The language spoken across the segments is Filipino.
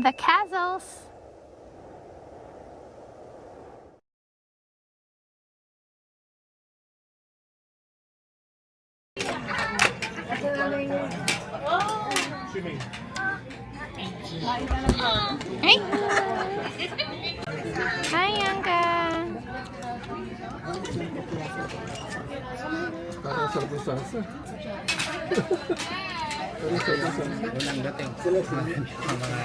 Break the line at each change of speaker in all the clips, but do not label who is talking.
The castles. Hey. Hi, Yanka.
Parang sarap-sarap.
Unang dating ang mga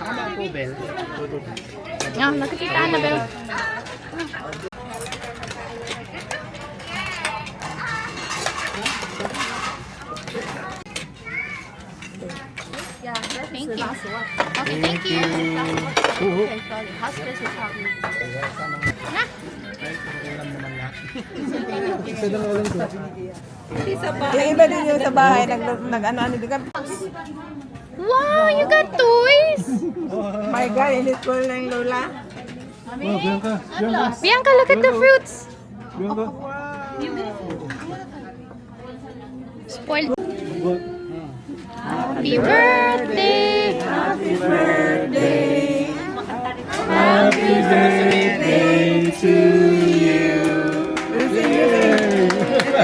Tama po, Bel.
Oh, nakikita Annabelle. Thank you. Okay, thank you.
Ulam naman lahat.
Isa na lang to.
Yung iba din yung sa bahay, nag-ano-ano din kami.
Wow, you got toys.
My God, in-school na yung lola.
Oh, Bianca. Bianca.
Bianca, look at the fruits.
Bianca.
Spoiled.
What?
Happy birthday.
Happy birthday.
Happy birthday to you.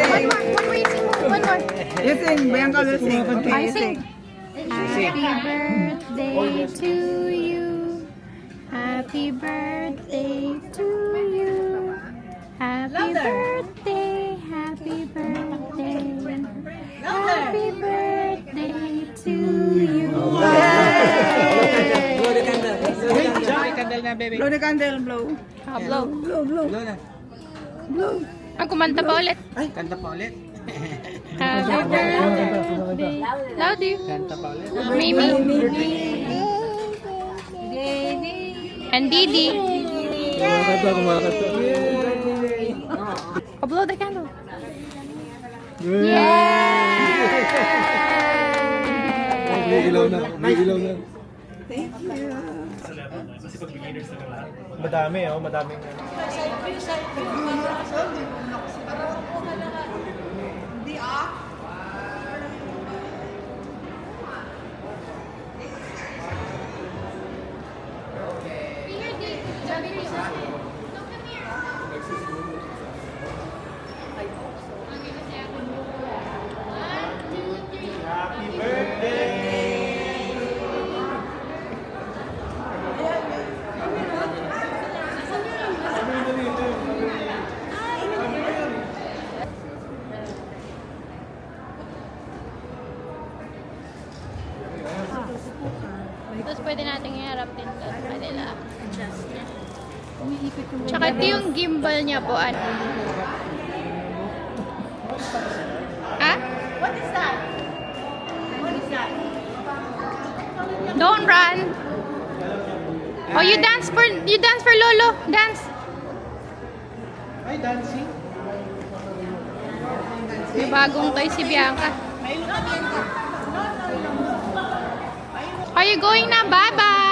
One more, you sing one more.
You sing, Bianca will sing.
I sing. Happy birthday to you. Happy birthday to you. Happy birthday, happy birthday. Happy birthday to you.
Blow the candle.
May kandal na, baby.
Blow the candle, blow.
Blow.
Blow, blow.
Blow na.
Blow.
Ang kumanta pa ulit.
Kanta pa ulit.
Happy birthday. Loudy.
Kanta pa ulit.
Mimi. And Didi.
Kumakanta, kumakanta.
Oh, blow the candle.
May ilaw na. May ilaw na.
Thank you.
Madami, oh. Madaming.
Tapos pwede natin iharap din sa kanila. Tsaka ito yung gimbal niya po. Ano? Ha? What is that? What is that? Don't run. Oh, you dance for Lolo. Dance.
Ay, dancing.
May bagong toy si Bianca. Are you going na? Bye-bye.